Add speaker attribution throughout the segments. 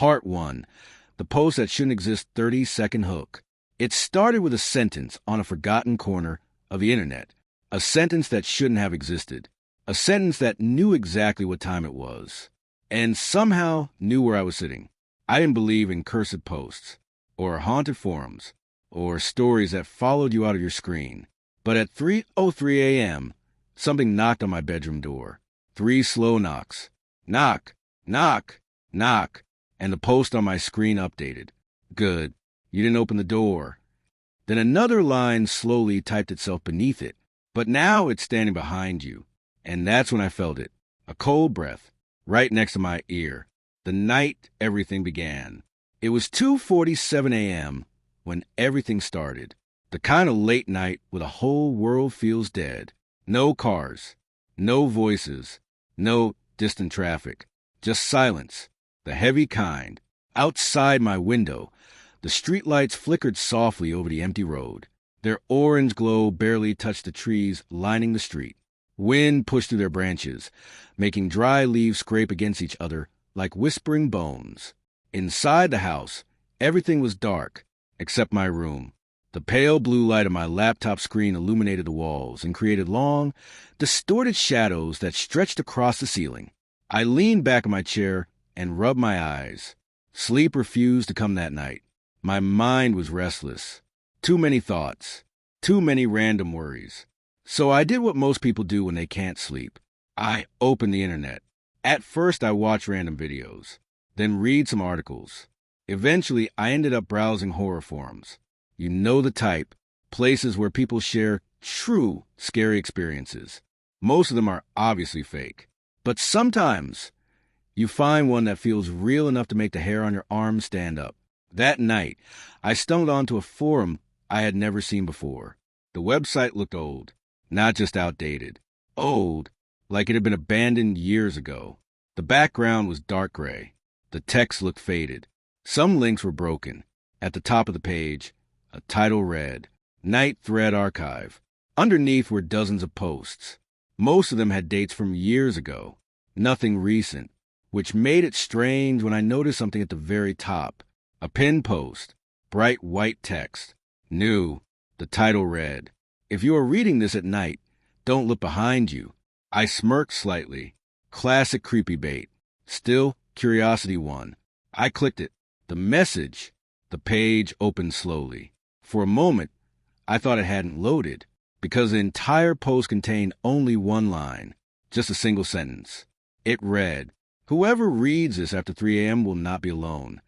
Speaker 1: Part 1. The post that shouldn't exist 30-second hook. It started with a sentence on a forgotten corner of the internet. A sentence that shouldn't have existed. A sentence that knew exactly what time it was. And somehow knew where I was sitting. I didn't believe in cursed posts, or haunted forums, or stories that followed you out of your screen. But at 3:03 a.m., something knocked on my bedroom door. 3 slow knocks. Knock, knock, knock, and the post on my screen updated. Good, you didn't open the door. Then another line slowly typed itself beneath it, but now it's standing behind you. And that's when I felt it, a cold breath, right next to my ear. The night everything began. It was 2:47 a.m. when everything started. The kind of late night where the whole world feels dead. No cars, no voices, no distant traffic, just silence, the heavy kind. Outside my window, the streetlights flickered softly over the empty road. Their orange glow barely touched the trees lining the street. Wind pushed through their branches, making dry leaves scrape against each other like whispering bones. Inside the house, everything was dark, except my room. The pale blue light of my laptop screen illuminated the walls and created long, distorted shadows that stretched across the ceiling. I leaned back in my chair and rubbed my eyes. Sleep refused to come that night. My mind was restless. Too many thoughts. Too many random worries. So I did what most people do when they can't sleep. I opened the internet. At first, I watched random videos, then read some articles. Eventually, I ended up browsing horror forums. You know the type, places where people share true scary experiences. Most of them are obviously fake. But sometimes you find one that feels real enough to make the hair on your arm stand up. That night, I stumbled onto a forum I had never seen before. The website looked old, not just outdated. Old, like it had been abandoned years ago. The background was dark gray. The text looked faded. Some links were broken. At the top of the page, a title read, Night Thread Archive. Underneath were dozens of posts. Most of them had dates from years ago. Nothing recent, which made it strange when I noticed something at the very top. A pinned post, bright white text. New. The title read, If you are reading this at night, don't look behind you. I smirked slightly. Classic creepy bait. Still, curiosity won. I clicked it. The message. The page opened slowly. For a moment, I thought it hadn't loaded, because the entire post contained only one line, just a single sentence. It read, Whoever reads this after 3 a.m. will not be alone.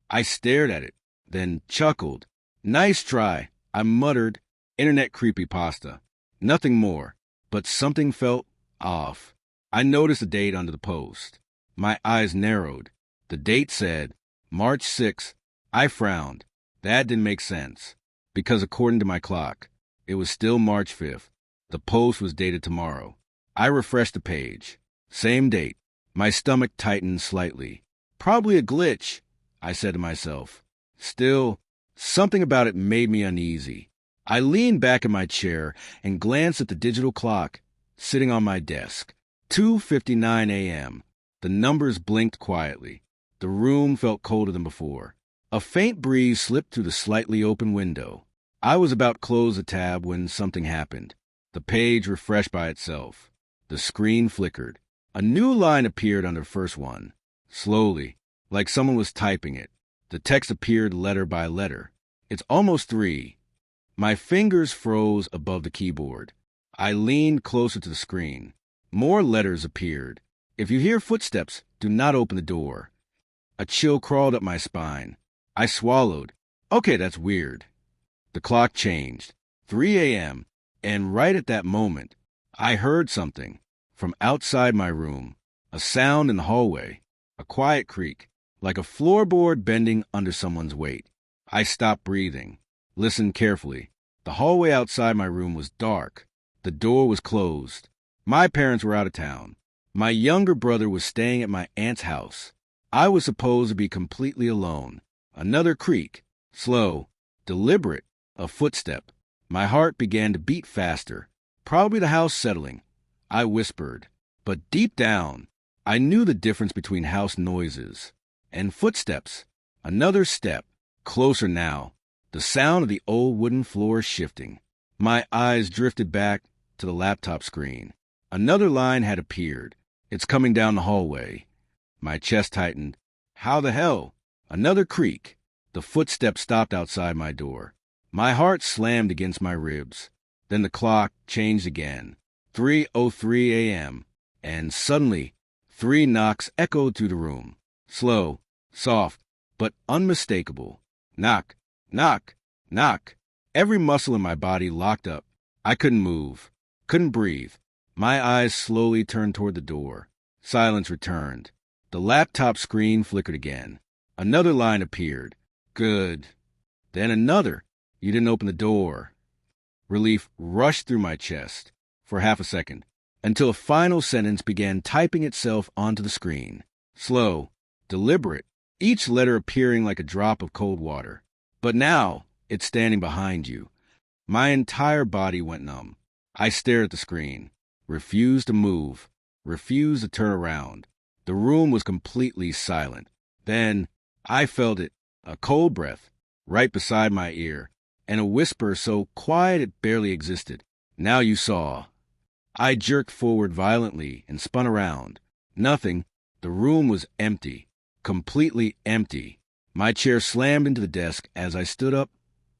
Speaker 1: I stared at it, then chuckled. Nice try, I muttered. Internet creepypasta. Nothing more, but something felt off. I noticed the date under the post. My eyes narrowed. The date said, March 6th. I frowned. That didn't make sense, because according to my clock, it was still March 5th. The post was dated tomorrow. I refreshed the page. Same date. My stomach tightened slightly. Probably a glitch, I said to myself. Still, something about it made me uneasy. I leaned back in my chair and glanced at the digital clock sitting on my desk. 2:59 a.m. The numbers blinked quietly. The room felt colder than before. A faint breeze slipped through the slightly open window. I was about to close the tab when something happened. The page refreshed by itself. The screen flickered. A new line appeared under the first one. Slowly, like someone was typing it. The text appeared letter by letter. It's almost 3. My fingers froze above the keyboard. I leaned closer to the screen. More letters appeared. If you hear footsteps, do not open the door. A chill crawled up my spine. I swallowed. Okay, that's weird. The clock changed. 3 a.m. And right at that moment, I heard something from outside my room. A sound in the hallway. A quiet creak, like a floorboard bending under someone's weight. I stopped breathing. Listened carefully. The hallway outside my room was dark. The door was closed. My parents were out of town. My younger brother was staying at my aunt's house. I was supposed to be completely alone. Another creak. Slow. Deliberate. A footstep. My heart began to beat faster. Probably the house settling. I whispered. But deep down, I knew the difference between house noises. And footsteps. Another step. Closer now. The sound of the old wooden floor shifting. My eyes drifted back to the laptop screen. Another line had appeared. It's coming down the hallway. My chest tightened. How the hell? Another creak. The footsteps stopped outside my door. My heart slammed against my ribs. Then the clock changed again. 3:03 a.m. And suddenly, 3 knocks echoed through the room. Slow, soft, but unmistakable. Knock, knock, knock. Every muscle in my body locked up. I couldn't move, couldn't breathe. My eyes slowly turned toward the door. Silence returned. The laptop screen flickered again. Another line appeared. Good. Then another. You didn't open the door. Relief rushed through my chest for half a second, until a final sentence began typing itself onto the screen. Slow, deliberate, each letter appearing like a drop of cold water. But now, it's standing behind you. My entire body went numb. I stared at the screen, refused to move, refused to turn around. The room was completely silent. Then, I felt it, a cold breath, right beside my ear, and a whisper so quiet it barely existed. Now you saw. I jerked forward violently and spun around. Nothing. The room was empty. Completely empty. My chair slammed into the desk as I stood up,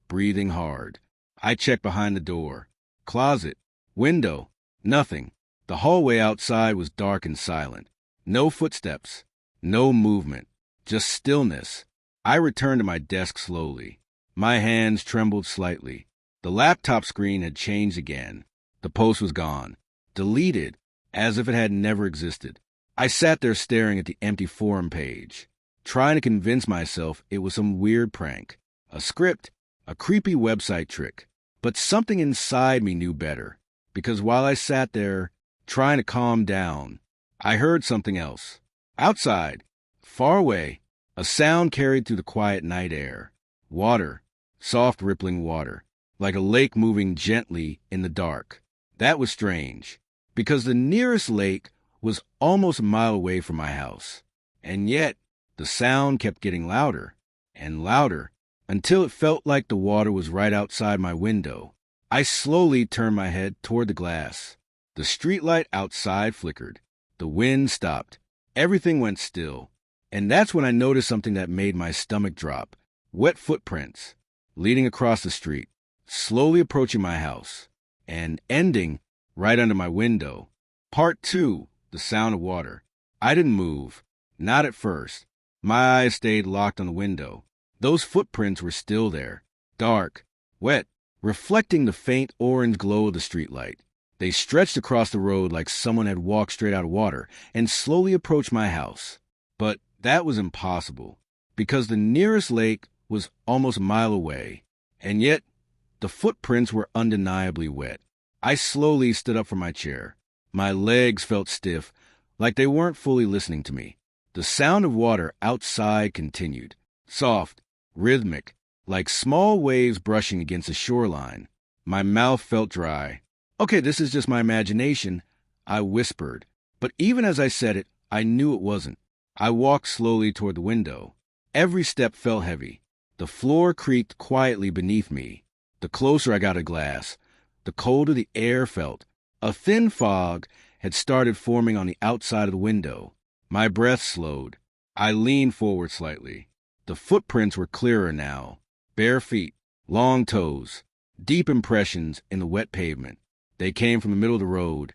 Speaker 1: breathing hard. I checked behind the door. Closet. Window. Nothing. The hallway outside was dark and silent. No footsteps. No movement. Just stillness. I returned to my desk slowly. My hands trembled slightly. The laptop screen had changed again. The post was gone. Deleted, as if it had never existed. I sat there staring at the empty forum page, trying to convince myself it was some weird prank, a script, a creepy website trick. But something inside me knew better, because while I sat there, trying to calm down, I heard something else. Outside, far away, a sound carried through the quiet night air. Water, soft rippling water, like a lake moving gently in the dark. That was strange, because the nearest lake was almost a mile away from my house. And yet, the sound kept getting louder and louder until it felt like the water was right outside my window. I slowly turned my head toward the glass. The streetlight outside flickered. The wind stopped. Everything went still. And that's when I noticed something that made my stomach drop. Wet footprints, leading across the street, slowly approaching my house, and ending right under my window. Part 2, the sound of water. I didn't move, not at first. My eyes stayed locked on the window. Those footprints were still there, dark, wet, reflecting the faint orange glow of the streetlight. They stretched across the road like someone had walked straight out of water and slowly approached my house. But that was impossible, because the nearest lake was almost a mile away, and yet the footprints were undeniably wet. I slowly stood up from my chair. My legs felt stiff, like they weren't fully listening to me. The sound of water outside continued, soft, rhythmic, like small waves brushing against a shoreline. My mouth felt dry. Okay, this is just my imagination, I whispered. But even as I said it, I knew it wasn't. I walked slowly toward the window. Every step felt heavy. The floor creaked quietly beneath me. The closer I got to glass, the colder the air felt. A thin fog had started forming on the outside of the window. My breath slowed. I leaned forward slightly. The footprints were clearer now. Bare feet, long toes, deep impressions in the wet pavement. They came from the middle of the road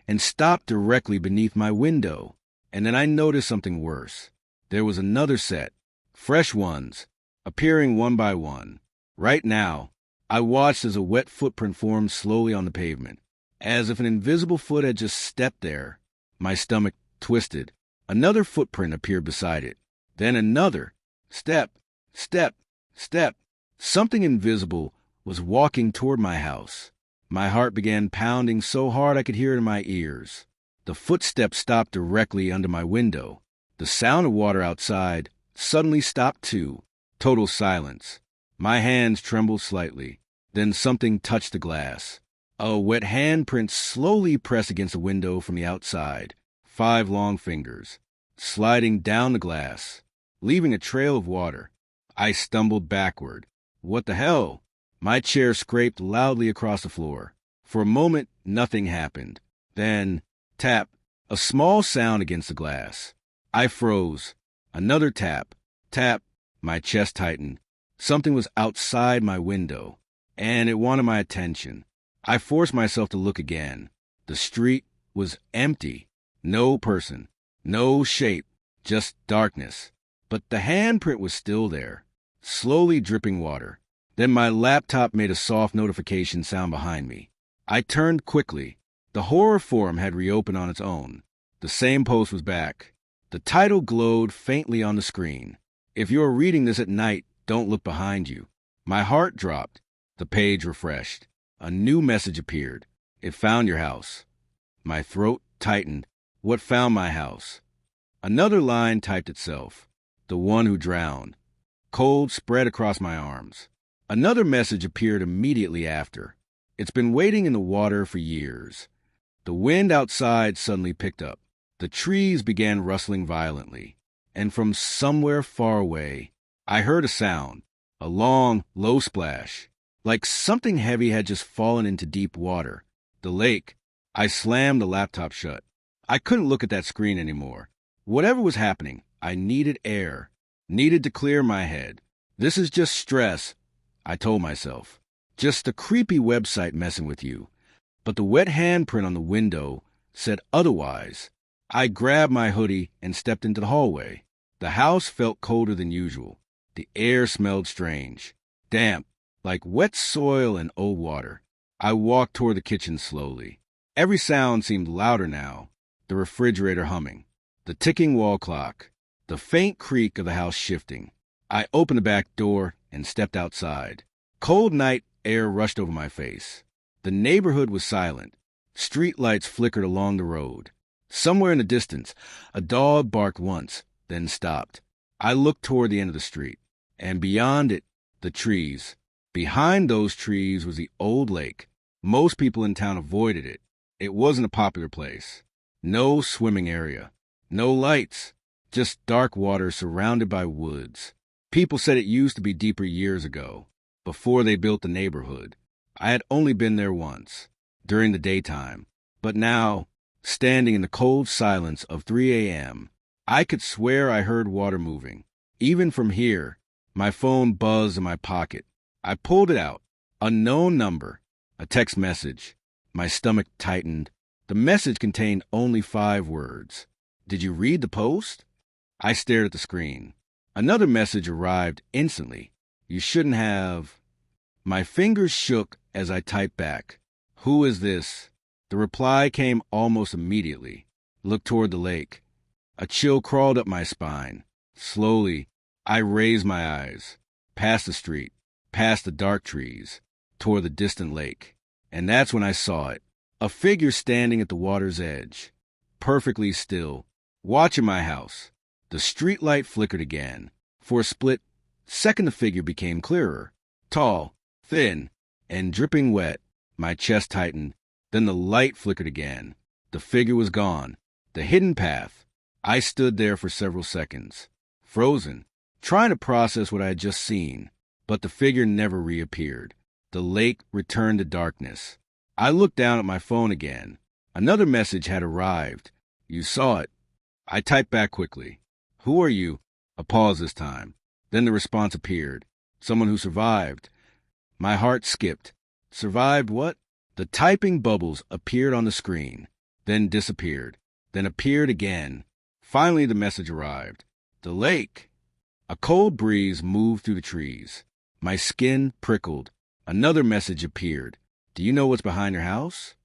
Speaker 1: and stopped directly beneath my window. And then I noticed something worse. There was another set, fresh ones, appearing one by one. Right now, I watched as a wet footprint formed slowly on the pavement, as if an invisible foot had just stepped there. My stomach twisted. Another footprint appeared beside it. Then another. Step, step, step. Something invisible was walking toward my house. My heart began pounding so hard I could hear it in my ears. The footsteps stopped directly under my window. The sound of water outside suddenly stopped too. Total silence. My hands trembled slightly. Then something touched the glass. A wet handprint slowly pressed against the window from the outside. 5 long fingers, sliding down the glass. leaving a trail of water. I stumbled backward. What the hell? My chair scraped loudly across the floor. For a moment, nothing happened. Then, tap, a small sound against the glass. I froze. Another tap. Tap. My chest tightened. Something was outside my window, and it wanted my attention. I forced myself to look again. The street was empty. No person. No shape. Just darkness. But the handprint was still there, slowly dripping water. Then my laptop made a soft notification sound behind me. I turned quickly. The horror forum had reopened on its own. The same post was back. The title glowed faintly on the screen. If you are reading this at night, don't look behind you. My heart dropped. The page refreshed. A new message appeared. It found your house. My throat tightened. What found my house? Another line typed itself. The one who drowned. Cold spread across my arms. Another message appeared immediately after. It's been waiting in the water for years. The wind outside suddenly picked up. The trees began rustling violently. And from somewhere far away, I heard a sound. A long, low splash. Like something heavy had just fallen into deep water. The lake. I slammed the laptop shut. I couldn't look at that screen anymore. Whatever was happening, I needed air. Needed to clear my head. This is just stress, I told myself. Just a creepy website messing with you. But the wet handprint on the window said otherwise. I grabbed my hoodie and stepped into the hallway. The house felt colder than usual. The air smelled strange. Damp, like wet soil and old water. I walked toward the kitchen slowly. Every sound seemed louder now. The refrigerator humming. The ticking wall clock. The faint creak of the house shifting. I opened the back door and stepped outside. Cold night air rushed over my face. The neighborhood was silent. Street lights flickered along the road. Somewhere in the distance, a dog barked once, then stopped. I looked toward the end of the street, and beyond it, the trees. Behind those trees was the old lake. Most people in town avoided it. It wasn't a popular place. No swimming area. No lights. Just dark water surrounded by woods. People said it used to be deeper years ago, before they built the neighborhood. I had only been there once, during the daytime. But now, standing in the cold silence of 3 a.m., I could swear I heard water moving. Even from here, my phone buzzed in my pocket. I pulled it out. Unknown number. A text message. My stomach tightened. The message contained only 5 words. Did you read the post? I stared at the screen. Another message arrived instantly. You shouldn't have... My fingers shook as I typed back. Who is this? The reply came almost immediately. Look toward the lake. A chill crawled up my spine. Slowly, I raised my eyes. Past the street, past the dark trees, toward the distant lake. And that's when I saw it. A figure standing at the water's edge. Perfectly still. Watching my house. The streetlight flickered again. For a split second the figure became clearer. Tall, thin, and dripping wet. My chest tightened. Then the light flickered again. The figure was gone. The hidden path. I stood there for several seconds, frozen, trying to process what I had just seen. But the figure never reappeared. The lake returned to darkness. I looked down at my phone again. Another message had arrived. You saw it. I typed back quickly. Who are you? A pause this time. Then the response appeared. Someone who survived. My heart skipped. Survived what? The typing bubbles appeared on the screen, then disappeared, then appeared again. Finally, the message arrived. The lake. A cold breeze moved through the trees. My skin prickled. Another message appeared. Do you know what's behind your house?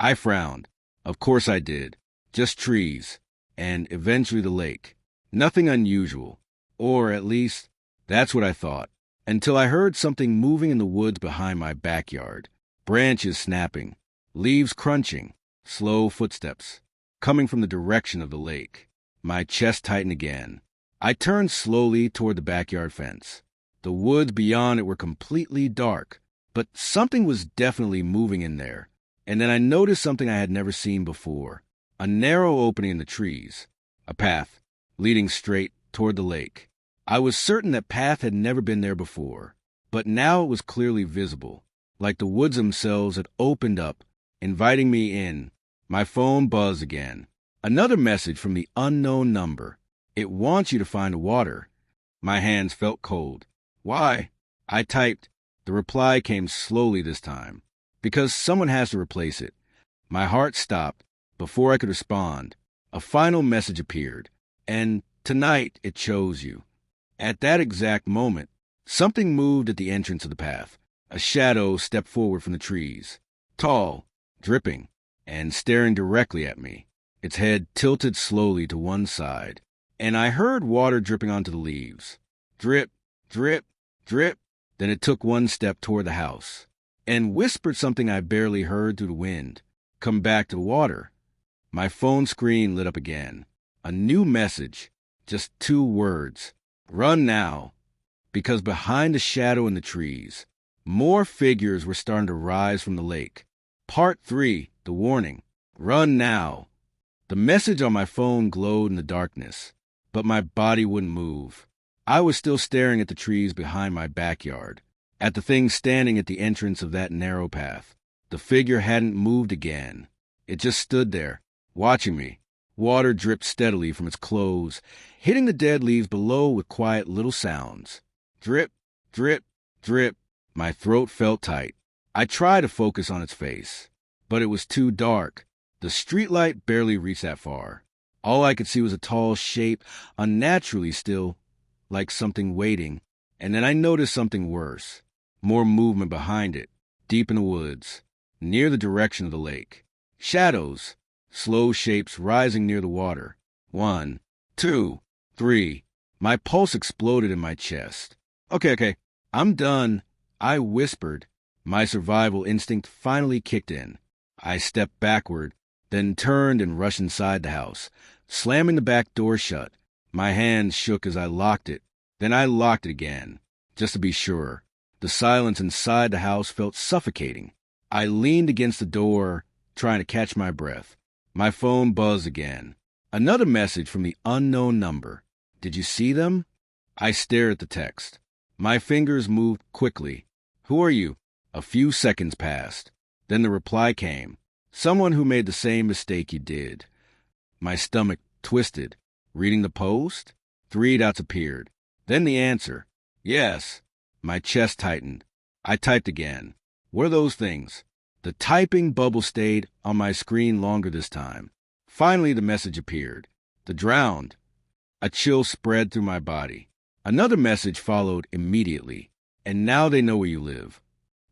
Speaker 1: I frowned. Of course I did. Just trees. And eventually the lake. Nothing unusual. Or at least, that's what I thought. Until I heard something moving in the woods behind my backyard. Branches snapping. Leaves crunching. Slow footsteps. Coming from the direction of the lake. My chest tightened again. I turned slowly toward the backyard fence. The woods beyond it were completely dark, but something was definitely moving in there. And then I noticed something I had never seen before. A narrow opening in the trees. A path leading straight toward the lake. I was certain that path had never been there before, but now it was clearly visible, like the woods themselves had opened up, inviting me in. My phone buzzed again. Another message from the unknown number. It wants you to find water. My hands felt cold. Why? I typed. The reply came slowly this time. Because someone has to replace it. My heart stopped. Before I could respond, a final message appeared. And tonight it chose you. At that exact moment, something moved at the entrance of the path. A shadow stepped forward from the trees. Tall, dripping, and staring directly at me. Its head tilted slowly to one side, and I heard water dripping onto the leaves. Drip, drip, drip. Then it took one step toward the house, and whispered something I barely heard through the wind. Come back to the water. My phone screen lit up again. A new message. Just 2 words. Run now. Because behind the shadow in the trees, more figures were starting to rise from the lake. Part 3, the warning. Run now. The message on my phone glowed in the darkness, but my body wouldn't move. I was still staring at the trees behind my backyard, at the thing standing at the entrance of that narrow path. The figure hadn't moved again. It just stood there, watching me. Water dripped steadily from its clothes, hitting the dead leaves below with quiet little sounds. Drip, drip, drip. My throat felt tight. I tried to focus on its face, but it was too dark. The streetlight barely reached that far. All I could see was a tall shape, unnaturally still, like something waiting. And then I noticed something worse. More movement behind it, deep in the woods, near the direction of the lake. Shadows, slow shapes rising near the water. 1, 2, 3. My pulse exploded in my chest. Okay, I'm done, I whispered. My survival instinct finally kicked in. I stepped backward, then turned and rushed inside the house, slamming the back door shut. My hands shook as I locked it. Then I locked it again, just to be sure. The silence inside the house felt suffocating. I leaned against the door, trying to catch my breath. My phone buzzed again. Another message from the unknown number. Did you see them? I stared at the text. My fingers moved quickly. Who are you? A few seconds passed. Then the reply came. Someone who made the same mistake you did. My stomach twisted. Reading the post? 3 dots appeared. Then the answer. Yes. My chest tightened. I typed again. What are those things? The typing bubble stayed on my screen longer this time. Finally, the message appeared. The drowned. A chill spread through my body. Another message followed immediately. And now they know where you live.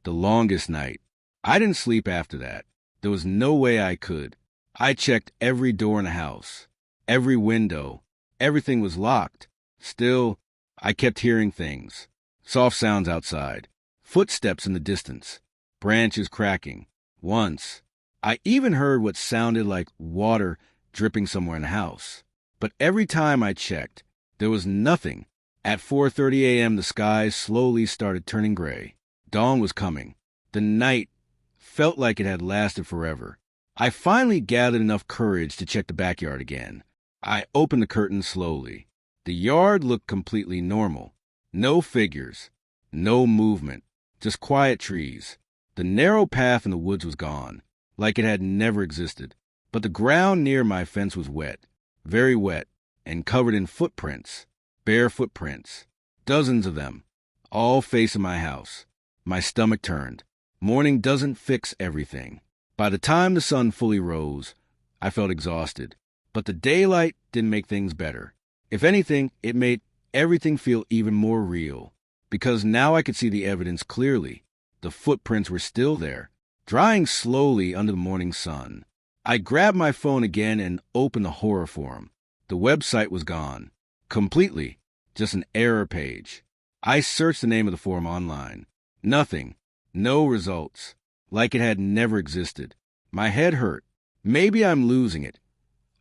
Speaker 1: The longest night. I didn't sleep after that. There was no way I could. I checked every door in the house, every window. Everything was locked. Still, I kept hearing things. Soft sounds outside. Footsteps in the distance. Branches cracking. Once, I even heard what sounded like water dripping somewhere in the house. But every time I checked, there was nothing. At 4:30 a.m., the sky slowly started turning gray. Dawn was coming. The night felt like it had lasted forever. I finally gathered enough courage to check the backyard again. I opened the curtains slowly. The yard looked completely normal. No figures. No movement. Just quiet trees. The narrow path in the woods was gone, like it had never existed. But the ground near my fence was wet. Very wet. And covered in footprints. Bare footprints. Dozens of them. All facing my house. My stomach turned. Morning doesn't fix everything. By the time the sun fully rose, I felt exhausted. But the daylight didn't make things better. If anything, it made everything feel even more real. Because now I could see the evidence clearly. The footprints were still there, drying slowly under the morning sun. I grabbed my phone again and opened the horror forum. The website was gone. Completely. Just an error page. I searched the name of the forum online. Nothing. No results. Like it had never existed. My head hurt. Maybe I'm losing it.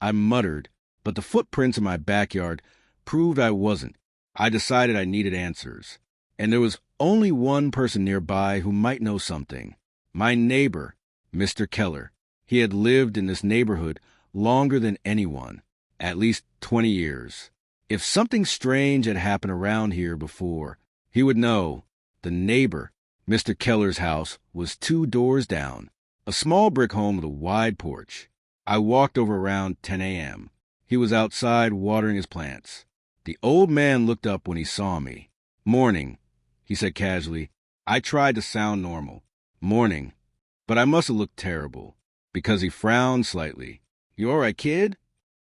Speaker 1: I muttered, but the footprints in my backyard proved I wasn't. I decided I needed answers. And there was only one person nearby who might know something. My neighbor, Mr. Keller. He had lived in this neighborhood longer than anyone. At least 20 years. If something strange had happened around here before, he would know. The neighbor, Mr. Keller's house, was 2 doors down, a small brick home with a wide porch. I walked over around 10 a.m. He was outside watering his plants. The old man looked up when he saw me. "Morning," he said casually. I tried to sound normal. "Morning." But I must have looked terrible, because he frowned slightly. "You all right, kid?"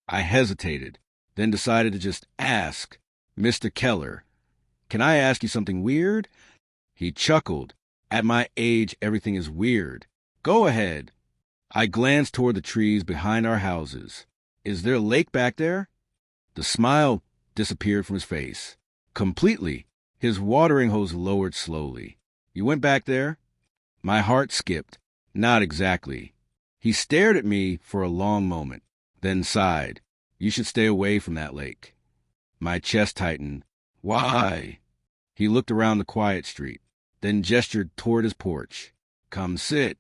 Speaker 1: I hesitated, then decided to just ask, "Mr. Keller, can I ask you something weird?" He chuckled. "At my age, everything is weird. Go ahead." I glanced toward the trees behind our houses. "Is there a lake back there?" The smile disappeared from his face. Completely. His watering hose lowered slowly. "You went back there?" My heart skipped. "Not exactly." He stared at me for a long moment, then sighed. "You should stay away from that lake." My chest tightened. "Why?" He looked around the quiet street, then gestured toward his porch. "Come sit."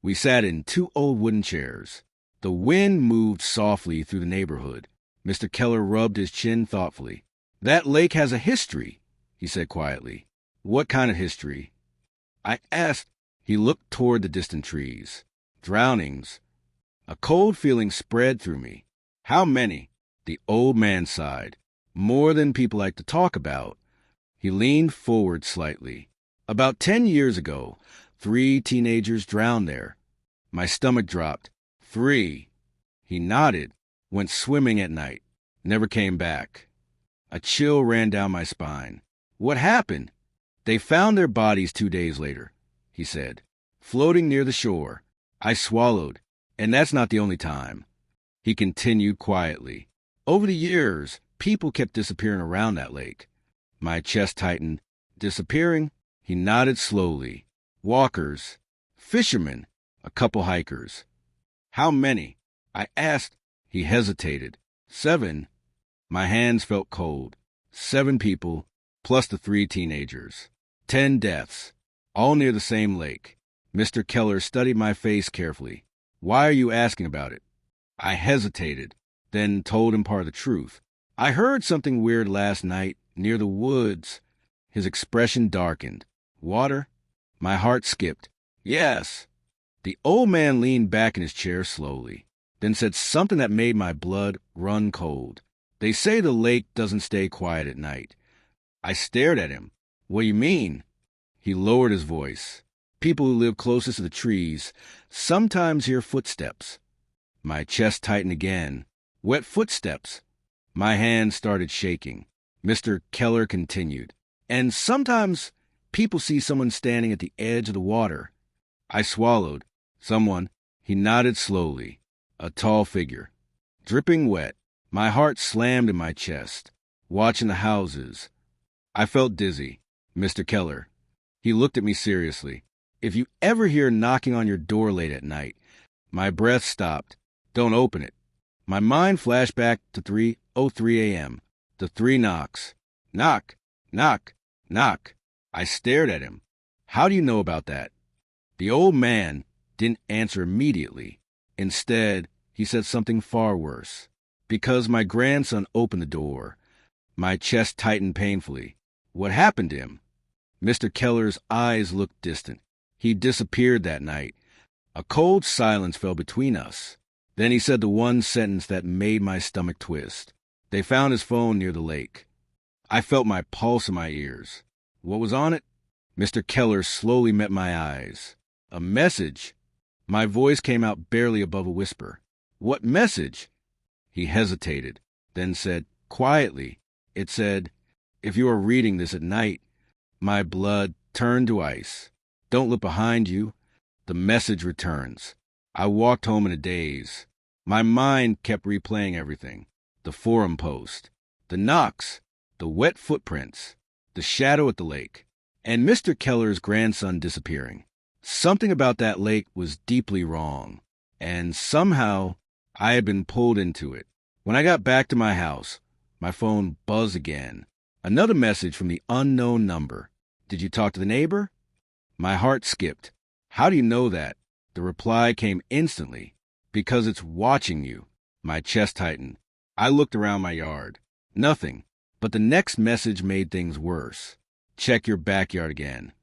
Speaker 1: We sat in 2 old wooden chairs. The wind moved softly through the neighborhood. Mr. Keller rubbed his chin thoughtfully. "That lake has a history," he said quietly. "What kind of history?" I asked. He looked toward the distant trees. "Drownings." A cold feeling spread through me. "How many?" The old man sighed. "More than people like to talk about." He leaned forward slightly. "About 10 years ago, 3 teenagers drowned there." My stomach dropped. 3. He nodded. "Went swimming at night. Never came back." A chill ran down my spine. "What happened?" "They found their bodies 2 days later," he said, "floating near the shore." I swallowed. "And that's not the only time." He continued quietly. "Over the years, people kept disappearing around that lake." My chest tightened. "Disappearing?" He nodded slowly. "Walkers. Fishermen. A couple hikers." "How many?" I asked. He hesitated. 7. My hands felt cold. 7 people, plus the 3 teenagers. 10 deaths, all near the same lake. Mr. Keller studied my face carefully. "Why are you asking about it?" I hesitated, then told him part of the truth. "I heard something weird last night, near the woods." His expression darkened. "Water?" My heart skipped. "Yes." The old man leaned back in his chair slowly, then said something that made my blood run cold. "They say the lake doesn't stay quiet at night." I stared at him. "What do you mean?" He lowered his voice. "People who live closest to the trees sometimes hear footsteps." My chest tightened again. "Wet footsteps." My hands started shaking. Mr. Keller continued. "And sometimes people see someone standing at the edge of the water." I swallowed. "Someone." He nodded slowly. "A tall figure." Dripping wet. My heart slammed in my chest. Watching the houses. I felt dizzy. "Mr. Keller." He looked at me seriously. "If you ever hear knocking on your door late at night," my breath stopped. "Don't open it." My mind flashed back to 3:03 a.m. The 3 knocks. "Knock, knock, knock." I stared at him. "How do you know about that?" The old man didn't answer immediately. Instead, he said something far worse. "Because my grandson opened the door." My chest tightened painfully. "What happened to him?" Mr. Keller's eyes looked distant. "He disappeared that night." A cold silence fell between us. Then he said the one sentence that made my stomach twist. "They found his phone near the lake." I felt my pulse in my ears. "What was on it?" Mr. Keller slowly met my eyes. "A message." My voice came out barely above a whisper. "What message?" He hesitated, then said quietly. It said, "If you are reading this at night." My blood turned to ice. "Don't look behind you." The message returns. I walked home in a daze. My mind kept replaying everything. The forum post, the knocks, the wet footprints, the shadow at the lake, and Mr. Keller's grandson disappearing. Something about that lake was deeply wrong, and somehow I had been pulled into it. When I got back to my house, my phone buzzed again. Another message from the unknown number. "Did you talk to the neighbor?" My heart skipped. "How do you know that?" The reply came instantly. "Because it's watching you." My chest tightened. I looked around my yard. Nothing. But the next message made things worse. Check your backyard again.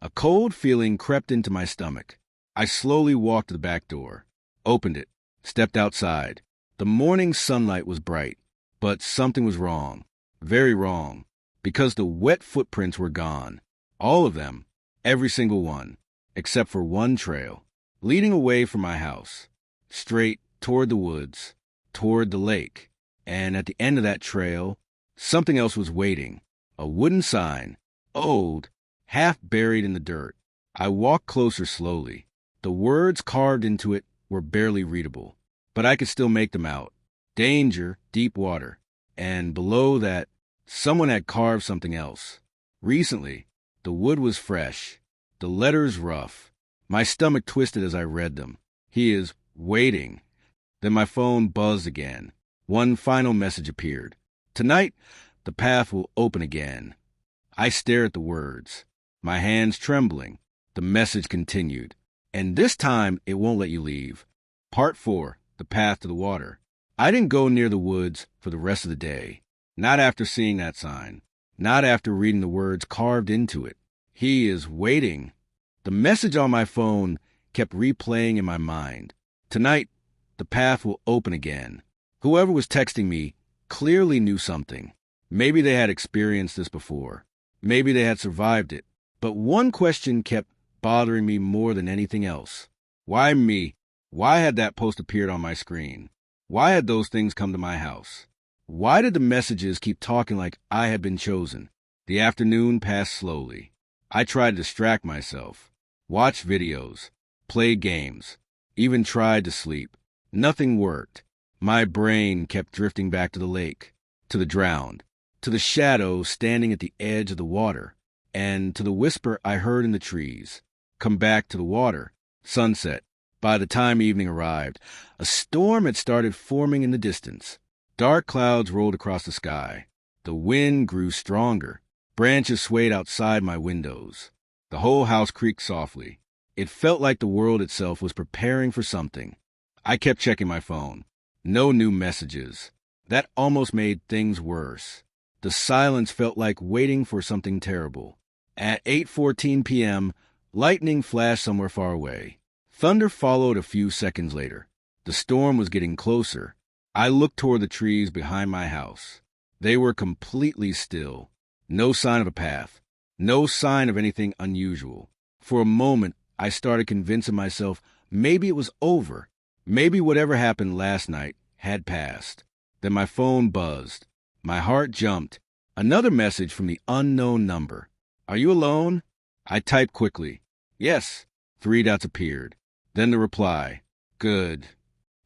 Speaker 1: A cold feeling crept into my stomach. I slowly walked to the back door, opened it, stepped outside. The morning sunlight was bright, but something was wrong, very wrong, because the wet footprints were gone. All of them, every single one, except for one trail, leading away from my house, straight toward the woods, toward the lake. And at the end of that trail, something else was waiting, a wooden sign, old, half buried in the dirt. I walked closer slowly. The words carved into it were barely readable, but I could still make them out. Danger, deep water. And below that, someone had carved something else. Recently, the wood was fresh, the letters rough. My stomach twisted as I read them. He is waiting. Then my phone buzzed again. One final message appeared. Tonight, the path will open again. I stared at the words, my hands trembling. The message continued. And this time, it won't let you leave. Part 4, The Path to the Water. I didn't go near the woods for the rest of the day. Not after seeing that sign. Not after reading the words carved into it. He is waiting. The message on my phone kept replaying in my mind. Tonight, the path will open again. Whoever was texting me clearly knew something. Maybe they had experienced this before. Maybe they had survived it. But one question kept bothering me more than anything else. Why me? Why had that post appeared on my screen? Why had those things come to my house? Why did the messages keep talking like I had been chosen? The afternoon passed slowly. I tried to distract myself, watch videos, play games, even tried to sleep. Nothing worked. My brain kept drifting back to the lake, to the drowned, to the shadow standing at the edge of the water, and to the whisper I heard in the trees. Come back to the water. Sunset. By the time evening arrived, a storm had started forming in the distance. Dark clouds rolled across the sky. The wind grew stronger. Branches swayed outside my windows. The whole house creaked softly. It felt like the world itself was preparing for something. I kept checking my phone. No new messages. That almost made things worse. The silence felt like waiting for something terrible. At 8:14 p.m., lightning flashed somewhere far away. Thunder followed a few seconds later. The storm was getting closer. I looked toward the trees behind my house. They were completely still. No sign of a path. No sign of anything unusual. For a moment, I started convincing myself maybe it was over. Maybe whatever happened last night had passed. Then my phone buzzed. My heart jumped. Another message from the unknown number. Are you alone? I typed quickly. Yes. 3 dots appeared. Then the reply. Good.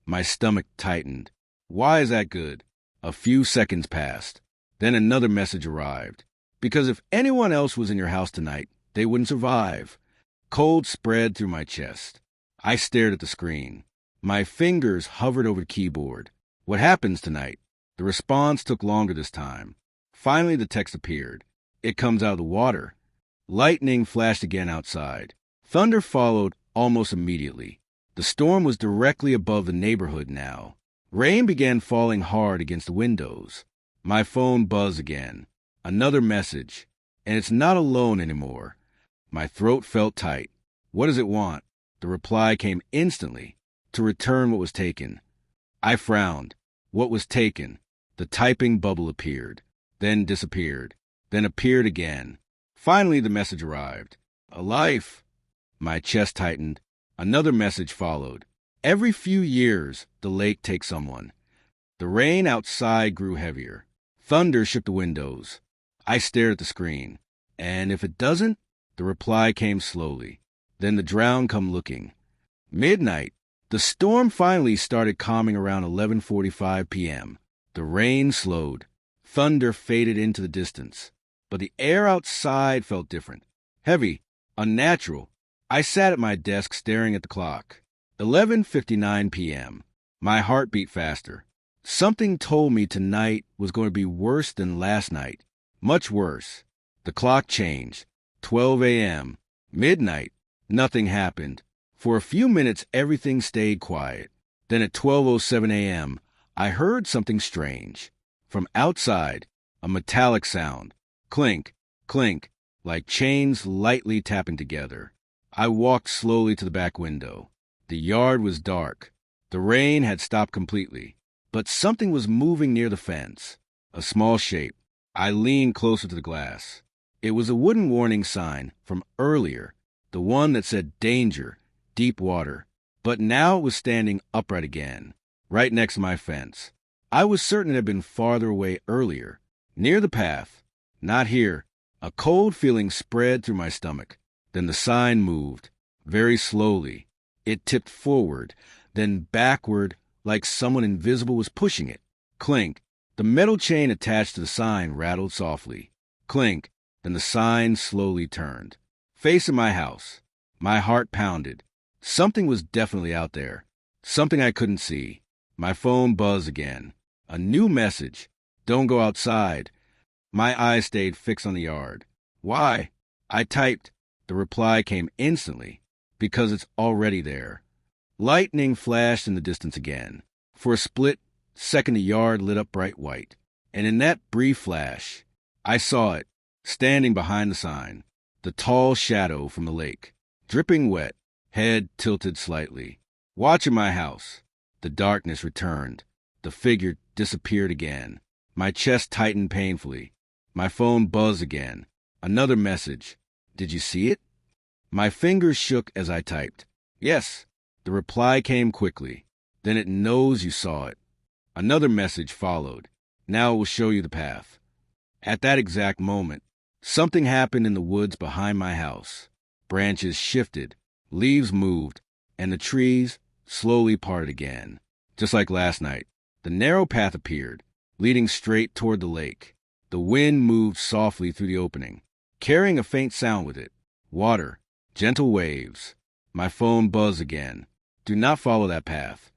Speaker 1: My stomach tightened. Why is that good? A few seconds passed. Then another message arrived. Because if anyone else was in your house tonight, they wouldn't survive. Cold spread through my chest. I stared at the screen. My fingers hovered over the keyboard. What happens tonight? The response took longer this time. Finally, the text appeared. It comes out of the water. Lightning flashed again outside. Thunder followed almost immediately. The storm was directly above the neighborhood now. Rain began falling hard against the windows. My phone buzzed again. Another message. And it's not alone anymore. My throat felt tight. What does it want? The reply came instantly. To return what was taken. I frowned. What was taken? The typing bubble appeared, then disappeared, then appeared again. Finally, the message arrived. A life. My chest tightened. Another message followed. Every few years, the lake takes someone. The rain outside grew heavier. Thunder shook the windows. I stared at the screen. And if it doesn't? The reply came slowly. Then the drowned come looking. Midnight. The storm finally started calming around 11:45 p.m. The rain slowed. Thunder faded into the distance. But the air outside felt different. Heavy. Unnatural. I sat at my desk staring at the clock. 11:59 p.m. My heart beat faster. Something told me tonight was going to be worse than last night. Much worse. The clock changed. 12 a.m. Midnight. Nothing happened. For a few minutes, everything stayed quiet. Then at 12:07 a.m., I heard something strange. From outside, a metallic sound. Clink, clink, like chains lightly tapping together. I walked slowly to the back window. The yard was dark. The rain had stopped completely, but something was moving near the fence. A small shape. I leaned closer to the glass. It was a wooden warning sign from earlier, the one that said danger, deep water. But now it was standing upright again, right next to my fence. I was certain it had been farther away earlier, near the path. Not here. A cold feeling spread through my stomach. Then the sign moved, very slowly. It tipped forward, then backward, like someone invisible was pushing it. Clink. The metal chain attached to the sign rattled softly. Clink. Then the sign slowly turned. Facing my house. My heart pounded. Something was definitely out there. Something I couldn't see. My phone buzzed again. A new message. Don't go outside. My eyes stayed fixed on the yard. Why? I typed. The reply came instantly. Because it's already there. Lightning flashed in the distance again. For a split second, the yard lit up bright white. And in that brief flash, I saw it, standing behind the sign. The tall shadow from the lake. Dripping wet, head tilted slightly. Watching my house. The darkness returned. The figure disappeared again. My chest tightened painfully. My phone buzzed again. Another message. Did you see it? My fingers shook as I typed. Yes. The reply came quickly. Then it knows you saw it. Another message followed. Now it will show you the path. At that exact moment, something happened in the woods behind my house. Branches shifted, leaves moved, and the trees slowly parted again. Just like last night, the narrow path appeared, leading straight toward the lake. The wind moved softly through the opening, carrying a faint sound with it. Water, gentle waves. My phone buzzed again. Do not follow that path.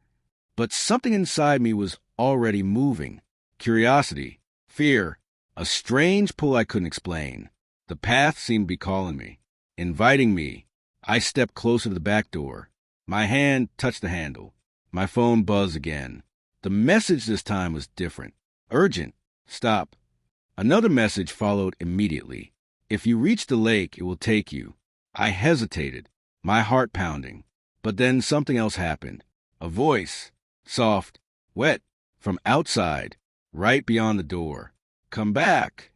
Speaker 1: But something inside me was already moving. Curiosity, fear, a strange pull I couldn't explain. The path seemed to be calling me, inviting me. I stepped closer to the back door. My hand touched the handle. My phone buzzed again. The message this time was different. Urgent. Stop. Another message followed immediately. If you reach the lake, it will take you. I hesitated, my heart pounding. But then something else happened. A voice, soft, wet, from outside, right beyond the door. Come back.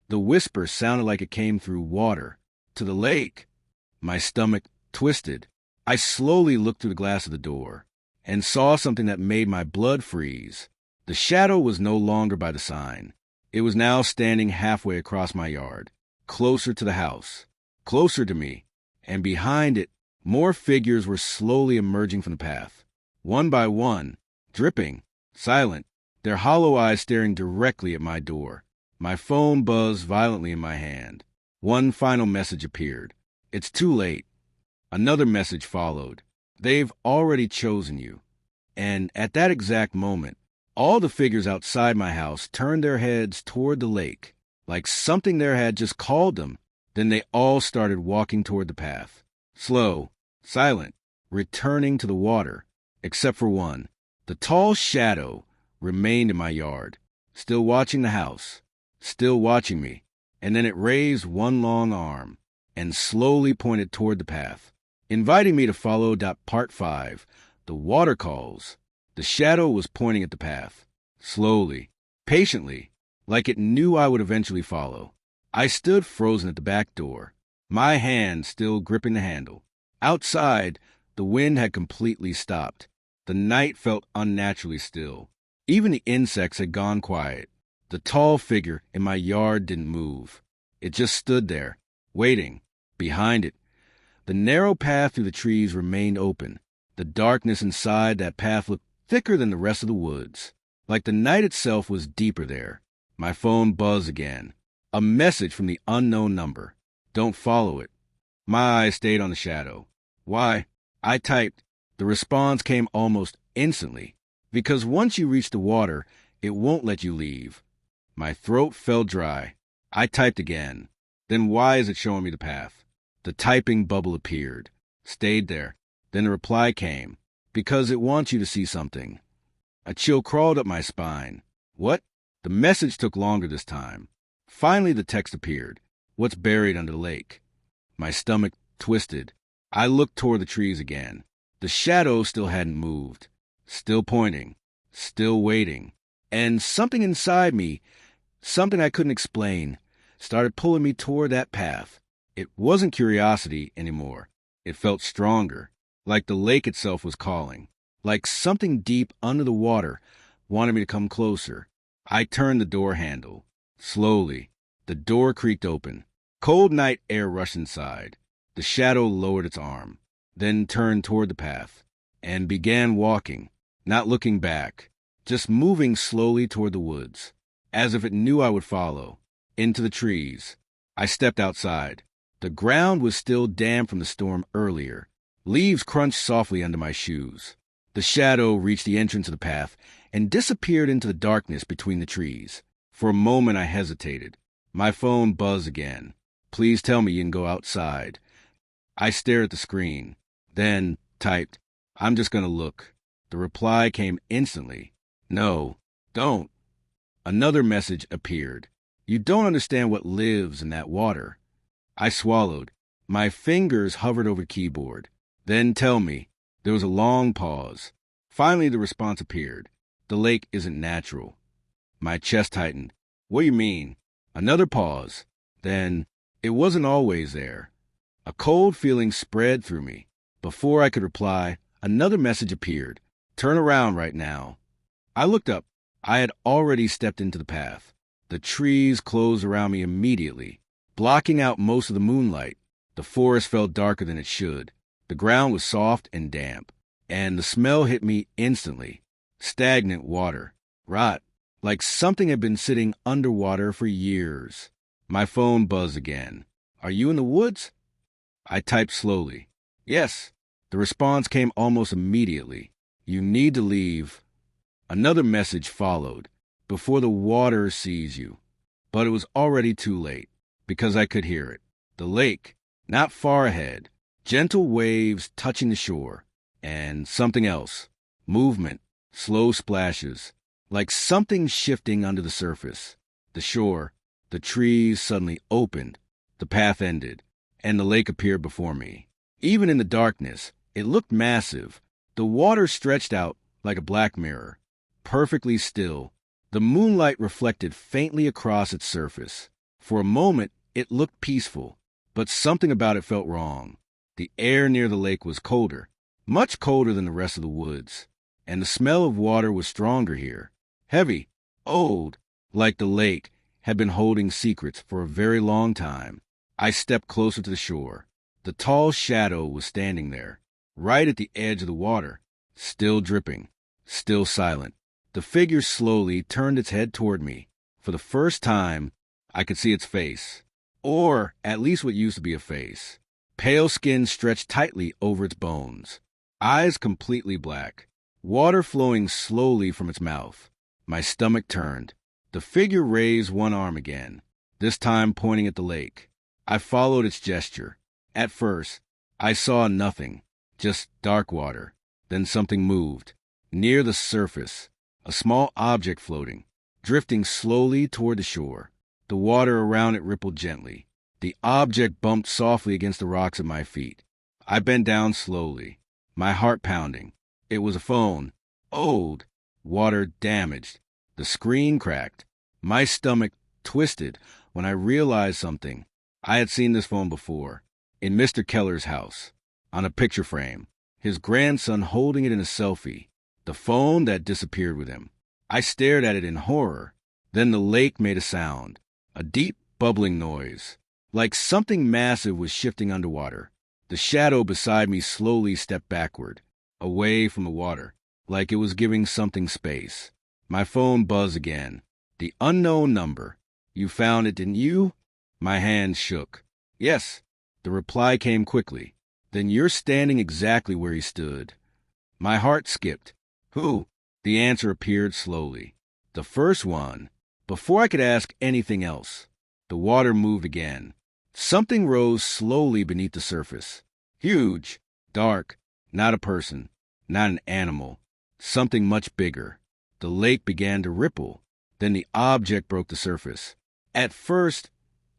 Speaker 1: The whisper sounded like it came through water. To the lake. My stomach twisted. I slowly looked through the glass of the door and saw something that made my blood freeze. The shadow was no longer by the sign. It was now standing halfway across my yard, closer to the house, closer to me, and behind it, more figures were slowly emerging from the path. One by one, dripping, silent, their hollow eyes staring directly at my door. My phone buzzed violently in my hand. One final message appeared. It's too late. Another message followed. They've already chosen you. And at that exact moment, all the figures outside my house turned their heads toward the lake, like something there had just called them. Then they all started walking toward the path. Slow, silent, returning to the water, except for one. The tall shadow remained in my yard, still watching the house, still watching me, and then it raised one long arm and slowly pointed toward the path, inviting me to follow. Part 5. The water calls. The shadow was pointing at the path, slowly, patiently, like it knew I would eventually follow. I stood frozen at the back door, my hand still gripping the handle. Outside, the wind had completely stopped. The night felt unnaturally still. Even the insects had gone quiet. The tall figure in my yard didn't move. It just stood there, waiting. Behind it, the narrow path through the trees remained open. The darkness inside that path looked thicker than the rest of the woods, like the night itself was deeper there. My phone buzzed again. A message from the unknown number. Don't follow it. My eyes stayed on the shadow. Why? I typed. The response came almost instantly. Because once you reach the water, it won't let you leave. My throat felt dry. I typed again. Then why is it showing me the path? The typing bubble appeared. Stayed there. Then the reply came. Because it wants you to see something. A chill crawled up my spine. What? The message took longer this time. Finally, the text appeared. What's buried under the lake? My stomach twisted. I looked toward the trees again. The shadow still hadn't moved. Still pointing. Still waiting. And something inside me, something I couldn't explain, started pulling me toward that path. It wasn't curiosity anymore. It felt stronger, like the lake itself was calling, like something deep under the water wanted me to come closer. I turned the door handle. Slowly, the door creaked open. Cold night air rushed inside. The shadow lowered its arm, then turned toward the path, and began walking, not looking back, just moving slowly toward the woods, as if it knew I would follow, into the trees. I stepped outside. The ground was still damp from the storm earlier. Leaves crunched softly under my shoes. The shadow reached the entrance of the path and disappeared into the darkness between the trees. For a moment I hesitated. My phone buzzed again. Please tell me you can go outside. I stared at the screen, then typed, I'm just going to look. The reply came instantly. No, don't. Another message appeared. You don't understand what lives in that water. I swallowed. My fingers hovered over the keyboard. Then tell me. There was a long pause. Finally, the response appeared. The lake isn't natural. My chest tightened. What do you mean? Another pause. Then, it wasn't always there. A cold feeling spread through me. Before I could reply, another message appeared. Turn around right now. I looked up. I had already stepped into the path. The trees closed around me immediately, blocking out most of the moonlight. The forest felt darker than it should. The ground was soft and damp, and the smell hit me instantly. Stagnant water. Rot. Like something had been sitting underwater for years. My phone buzzed again. Are you in the woods? I typed slowly. Yes. The response came almost immediately. You need to leave. Another message followed. Before the water sees you. But it was already too late, because I could hear it. The lake, not far ahead. Gentle waves touching the shore. And something else. Movement. Slow splashes. Like something shifting under the surface. The shore, the trees suddenly opened. The path ended, and the lake appeared before me. Even in the darkness, it looked massive. The water stretched out like a black mirror, perfectly still. The moonlight reflected faintly across its surface. For a moment, it looked peaceful, but something about it felt wrong. The air near the lake was colder, much colder than the rest of the woods, and the smell of water was stronger here. Heavy, old, like the lake had been holding secrets for a very long time. I stepped closer to the shore. The tall shadow was standing there, right at the edge of the water, still dripping, still silent. The figure slowly turned its head toward me. For the first time, I could see its face, or at least what used to be a face. Pale skin stretched tightly over its bones, eyes completely black, water flowing slowly from its mouth. My stomach turned. The figure raised one arm again, this time pointing at the lake. I followed its gesture. At first, I saw nothing, just dark water. Then something moved. Near the surface, a small object floating, drifting slowly toward the shore. The water around it rippled gently. The object bumped softly against the rocks at my feet. I bent down slowly, my heart pounding. It was a phone, old, water damaged. The screen cracked. My stomach twisted when I realized something. I had seen this phone before, in Mr. Keller's house, on a picture frame, his grandson holding it in a selfie, the phone that disappeared with him. I stared at it in horror. Then the lake made a sound, a deep, bubbling noise, like something massive was shifting underwater. The shadow beside me slowly stepped backward, away from the water, like it was giving something space. My phone buzzed again. The unknown number. You found it, didn't you? My hand shook. Yes. The reply came quickly. Then you're standing exactly where he stood. My heart skipped. Who? The answer appeared slowly. The first one. Before I could ask anything else, the water moved again. Something rose slowly beneath the surface. Huge, dark, not a person, not an animal, something much bigger. The lake began to ripple. Then the object broke the surface. At first,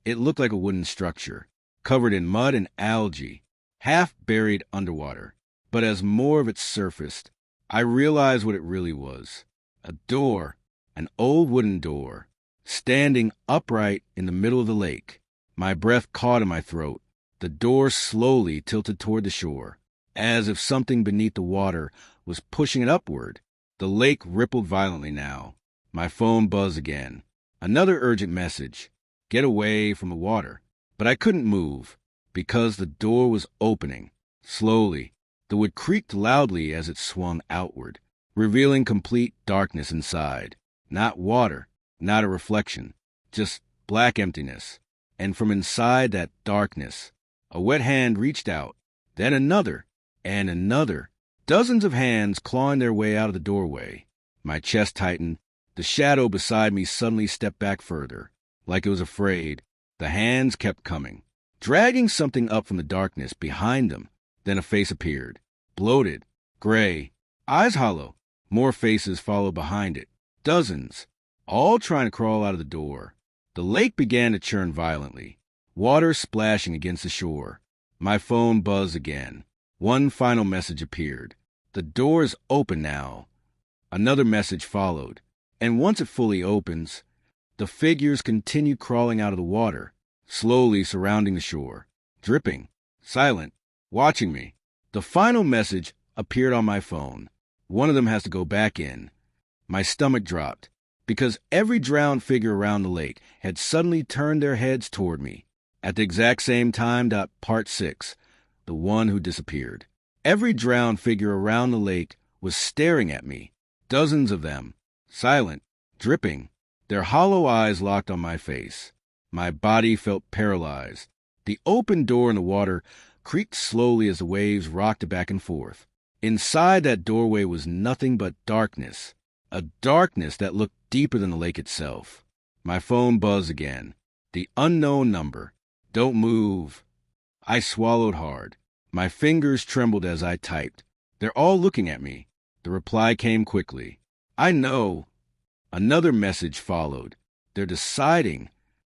Speaker 1: it looked like a wooden structure, covered in mud and algae, half buried underwater. But as more of it surfaced, I realized what it really was. A door, an old wooden door, standing upright in the middle of the lake. My breath caught in my throat. The door slowly tilted toward the shore, as if something beneath the water was pushing it upward. The lake rippled violently now. My phone buzzed again. Another urgent message. Get away from the water. But I couldn't move, because the door was opening. Slowly, the wood creaked loudly as it swung outward, revealing complete darkness inside. Not water, not a reflection, just black emptiness. And from inside that darkness, a wet hand reached out, then another, and another. Dozens of hands clawing their way out of the doorway. My chest tightened. The shadow beside me suddenly stepped back further, like it was afraid. The hands kept coming, dragging something up from the darkness behind them. Then a face appeared, bloated, gray, eyes hollow. More faces followed behind it, dozens, all trying to crawl out of the door. The lake began to churn violently, water splashing against the shore. My phone buzzed again. One final message appeared. The door is open now. Another message followed, and once it fully opens, the figures continue crawling out of the water, slowly surrounding the shore, dripping, silent, watching me. The final message appeared on my phone. One of them has to go back in. My stomach dropped, because every drowned figure around the lake had suddenly turned their heads toward me. At the exact same time, part 6, the one who disappeared. Every drowned figure around the lake was staring at me, dozens of them, silent, dripping, their hollow eyes locked on my face. My body felt paralyzed. The open door in the water creaked slowly as the waves rocked it back and forth. Inside that doorway was nothing but darkness, a darkness that looked deeper than the lake itself. My phone buzzed again. The unknown number. Don't move. I swallowed hard. My fingers trembled as I typed. They're all looking at me. The reply came quickly. I know. Another message followed. They're deciding.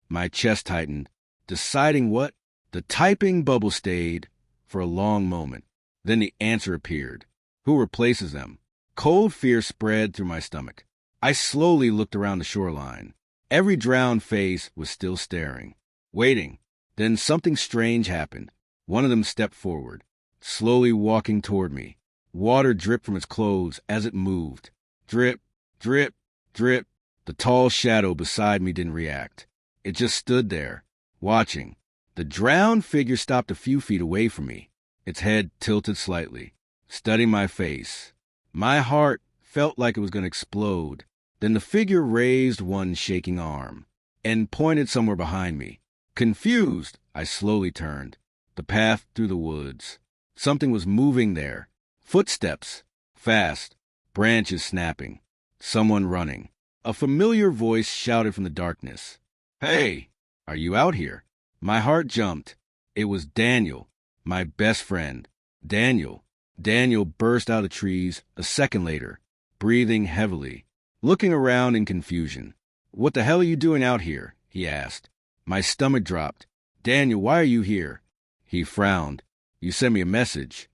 Speaker 1: My chest tightened. Deciding what? The typing bubble stayed for a long moment. Then the answer appeared. Who replaces them? Cold fear spread through my stomach. I slowly looked around the shoreline. Every drowned face was still staring, waiting. Then something strange happened. One of them stepped forward, slowly walking toward me. Water dripped from its clothes as it moved. Drip, drip, drip. The tall shadow beside me didn't react. It just stood there, watching. The drowned figure stopped a few feet away from me, its head tilted slightly, studying my face. My heart felt like it was going to explode. Then the figure raised one shaking arm and pointed somewhere behind me. Confused, I slowly turned. The path through the woods. Something was moving there. Footsteps. Fast. Branches snapping. Someone running. A familiar voice shouted from the darkness. Hey, are you out here? My heart jumped. It was Daniel, my best friend. Daniel. Daniel burst out of the trees a second later, breathing heavily, looking around in confusion. What the hell are you doing out here? He asked. My stomach dropped. Daniel, why are you here? He frowned. You sent me a message.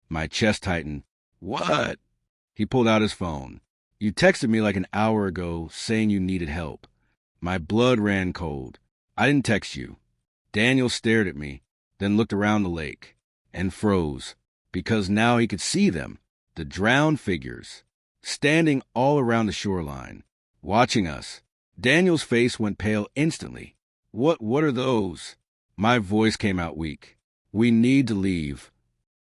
Speaker 1: My chest tightened. What? He pulled out his phone. You texted me like an hour ago saying you needed help. My blood ran cold. I didn't text you. Daniel stared at me, then looked around the lake, and froze, because now he could see them, the drowned figures, standing all around the shoreline, watching us. Daniel's face went pale instantly. What are those? My voice came out weak. We need to leave.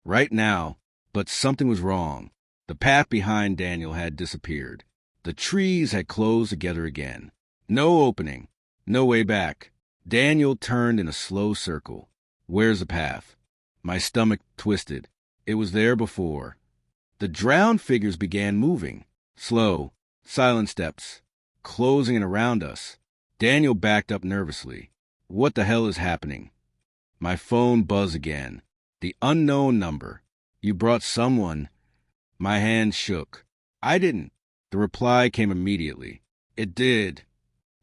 Speaker 1: Right now. But something was wrong. The path behind Daniel had disappeared. The trees had closed together again. No opening. No way back. Daniel turned in a slow circle. Where's the path? My stomach twisted. It was there before. The drowned figures began moving. Slow, silent steps, closing in around us. Daniel backed up nervously. What the hell is happening? My phone buzzed again. The unknown number. You brought someone. My hand shook. I didn't. The reply came immediately. It did.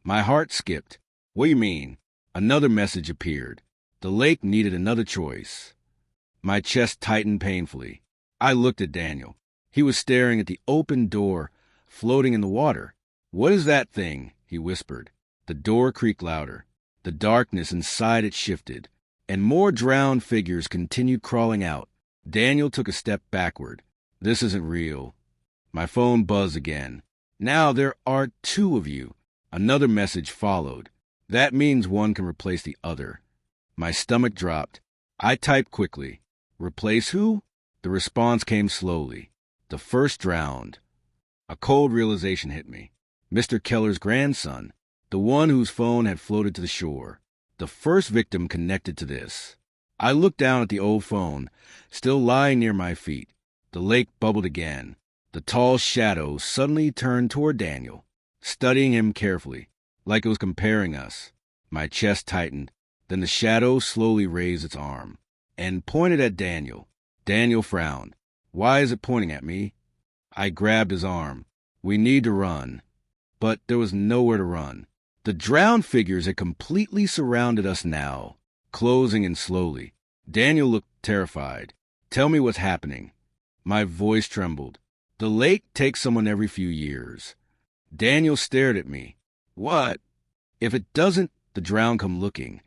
Speaker 1: My heart skipped. What do you mean? Another message appeared. The lake needed another choice. My chest tightened painfully. I looked at Daniel. He was staring at the open door, floating in the water. "What is that thing?" he whispered. The door creaked louder. The darkness inside it shifted, and more drowned figures continued crawling out. Daniel took a step backward. "This isn't real." My phone buzzed again. "Now there are two of you." Another message followed. "That means one can replace the other." My stomach dropped. I typed quickly. "Replace who?" The response came slowly. "The first drowned." A cold realization hit me. Mr. Keller's grandson, the one whose phone had floated to the shore. The first victim connected to this. I looked down at the old phone, still lying near my feet. The lake bubbled again. The tall shadow suddenly turned toward Daniel, studying him carefully, like it was comparing us. My chest tightened. Then the shadow slowly raised its arm and pointed at Daniel. Daniel frowned. "Why is it pointing at me?" I grabbed his arm. "We need to run." But there was nowhere to run. The drowned figures had completely surrounded us now, closing in slowly. Daniel looked terrified. "Tell me what's happening." My voice trembled. "The lake takes someone every few years." Daniel stared at me. "What? If it doesn't, the drowned come looking."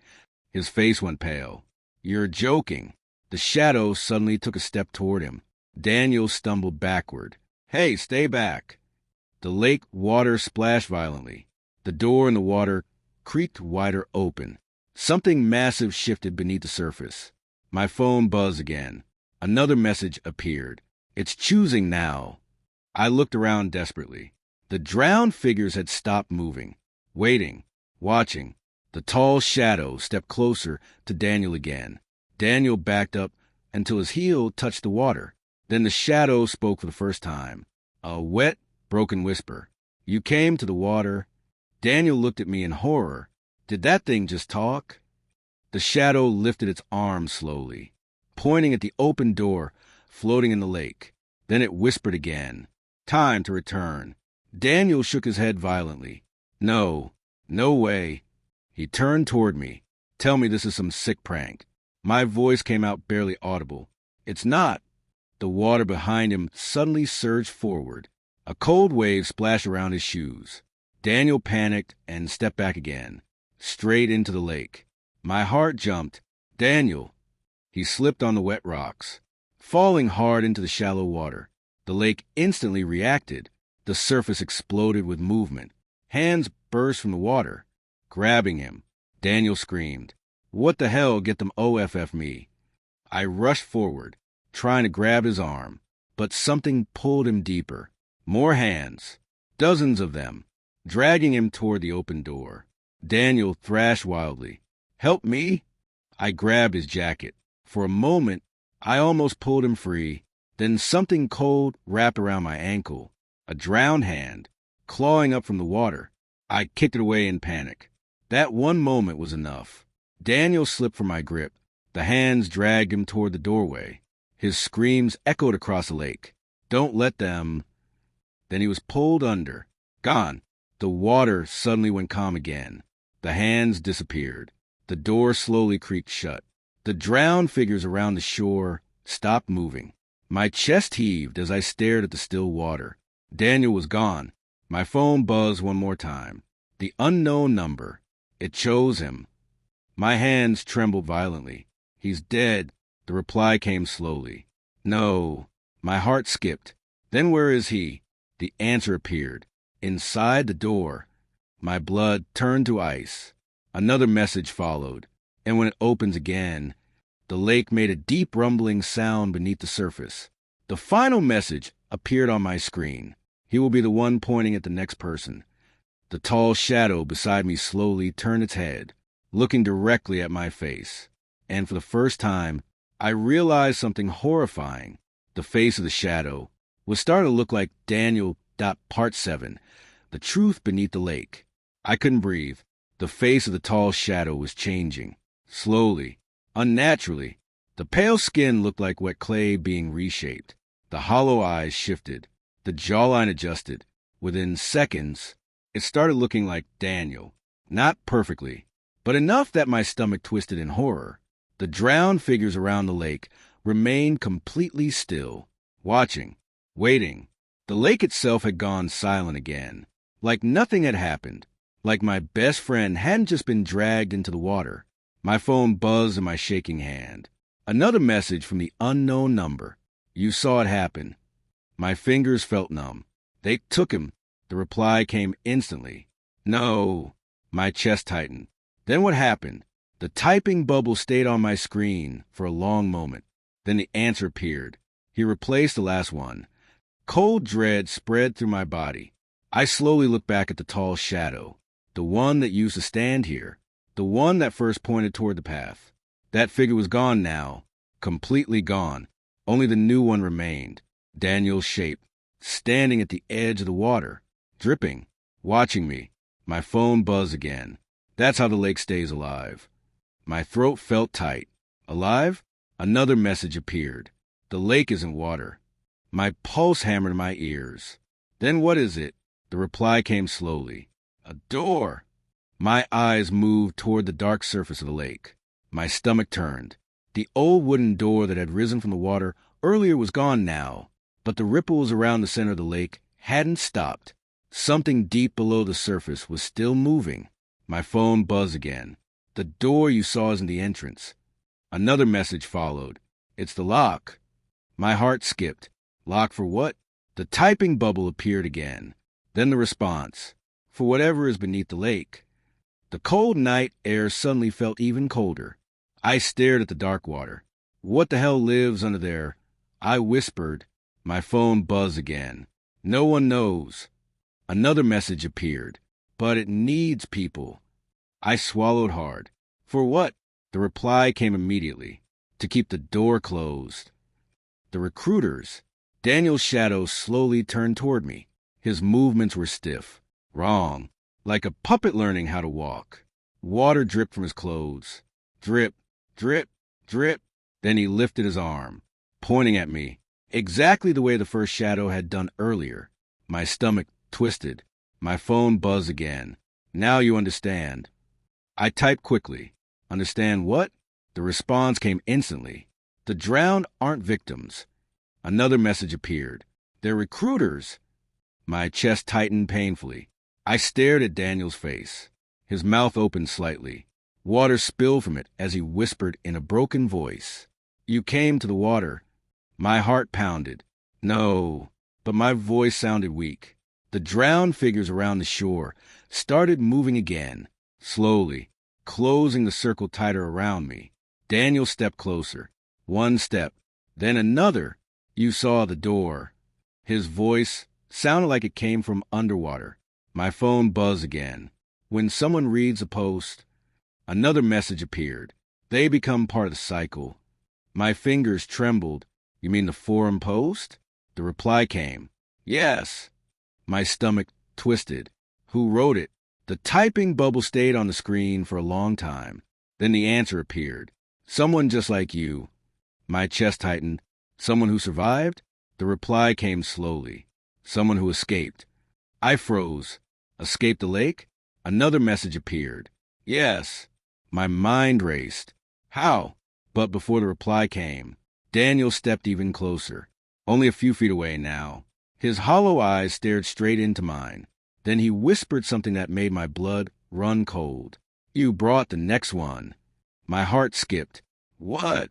Speaker 1: His face went pale. "You're joking." The shadow suddenly took a step toward him. Daniel stumbled backward. "Hey, stay back." The lake water splashed violently. The door in the water creaked wider open. Something massive shifted beneath the surface. My phone buzzed again. Another message appeared. "It's choosing now." I looked around desperately. The drowned figures had stopped moving, waiting, watching. The tall shadow stepped closer to Daniel again. Daniel backed up until his heel touched the water. Then the shadow spoke for the first time. A wet, broken whisper. "You came to the water." Daniel looked at me in horror. Did that thing just talk? The shadow lifted its arm slowly, pointing at the open door floating in the lake. Then it whispered again. "Time to return." Daniel shook his head violently. "No, no way." He turned toward me. "Tell me this is some sick prank." My voice came out barely audible. "It's not." The water behind him suddenly surged forward. A cold wave splashed around his shoes. Daniel panicked and stepped back again, straight into the lake. My heart jumped. "Daniel!" He slipped on the wet rocks, falling hard into the shallow water. The lake instantly reacted. The surface exploded with movement. Hands burst from the water, grabbing him. Daniel screamed. "What the hell? Get them OFF me." I rushed forward, trying to grab his arm, but something pulled him deeper. More hands, dozens of them, dragging him toward the open door. Daniel thrashed wildly. "Help me!" I grabbed his jacket. For a moment, I almost pulled him free. Then something cold wrapped around my ankle. A drowned hand, clawing up from the water. I kicked it away in panic. That one moment was enough. Daniel slipped from my grip. The hands dragged him toward the doorway. His screams echoed across the lake. "Don't let them." Then he was pulled under. Gone. The water suddenly went calm again. The hands disappeared. The door slowly creaked shut. The drowned figures around the shore stopped moving. My chest heaved as I stared at the still water. Daniel was gone. My phone buzzed one more time. The unknown number. It chose him. My hands trembled violently. "He's dead." The reply came slowly. "No." My heart skipped. "Then where is he?" The answer appeared. "Inside the door." My blood turned to ice. Another message followed, and when it opens again, the lake made a deep rumbling sound beneath the surface. The final message appeared on my screen. "He will be the one pointing at the next person." The tall shadow beside me slowly turned its head, looking directly at my face. And for the first time, I realized something horrifying. The face of the shadow was starting to look like Daniel Part 7, the truth beneath the lake. I couldn't breathe. The face of the tall shadow was changing, slowly, unnaturally. The pale skin looked like wet clay being reshaped. The hollow eyes shifted. The jawline adjusted. Within seconds, It started looking like Daniel. Not perfectly, but enough that my stomach twisted in horror. The drowned figures around the lake remained completely still, watching, waiting. The lake itself had gone silent again, like nothing had happened, like my best friend hadn't just been dragged into the water. My phone buzzed in my shaking hand. Another message from the unknown number. You saw it happen. My fingers felt numb. They took him. The reply came instantly. No. My chest tightened. Then what happened? The typing bubble stayed on my screen for a long moment. Then the answer appeared. He replaced the last one. Cold dread spread through my body. I slowly looked back at the tall shadow, the one that used to stand here, the one that first pointed toward the path. That figure was gone now, completely gone. Only the new one remained, Daniel's shape, standing at the edge of the water, dripping, watching me. My phone buzzed again. That's how the lake stays alive. My throat felt tight. Alive? Another message appeared. The lake isn't water. My pulse hammered in my ears. Then what is it? The reply came slowly. A door. My eyes moved toward the dark surface of the lake. My stomach turned. The old wooden door that had risen from the water earlier was gone now, but the ripples around the center of the lake hadn't stopped. Something deep below the surface was still moving. My phone buzzed again. The door you saw isn't the entrance. Another message followed. It's the lock. My heart skipped. Lock for what? The typing bubble appeared again. Then the response. For whatever is beneath the lake. The cold night air suddenly felt even colder. I stared at the dark water. What the hell lives under there? I whispered. My phone buzzed again. No one knows. Another message appeared. But it needs people. I swallowed hard. For what? The reply came immediately. To keep the door closed. The recruiters. Daniel's shadow slowly turned toward me. His movements were stiff. Wrong. Like a puppet learning how to walk. Water dripped from his clothes. Drip, drip, drip. Then he lifted his arm, pointing at me, exactly the way the first shadow had done earlier. My stomach twisted. My phone buzzed again. Now you understand. I typed quickly. Understand what? The response came instantly. The drowned aren't victims. Another message appeared. They're recruiters. My chest tightened painfully. I stared at Daniel's face. His mouth opened slightly. Water spilled from it as he whispered in a broken voice. You came to the water. My heart pounded. No, but my voice sounded weak. The drowned figures around the shore started moving again, slowly, closing the circle tighter around me. Daniel stepped closer. One step, then another. You saw the door. His voice sounded like it came from underwater. My phone buzzed again. When someone reads a post, another message appeared. They become part of the cycle. My fingers trembled. You mean the forum post? The reply came. Yes. My stomach twisted. Who wrote it? The typing bubble stayed on the screen for a long time. Then the answer appeared. Someone just like you. My chest tightened. Someone who survived? The reply came slowly. Someone who escaped. I froze. Escaped the lake? Another message appeared. Yes. My mind raced. How? But before the reply came, Daniel stepped even closer. Only a few feet away now. His hollow eyes stared straight into mine. Then he whispered something that made my blood run cold. You brought the next one. My heart skipped. What?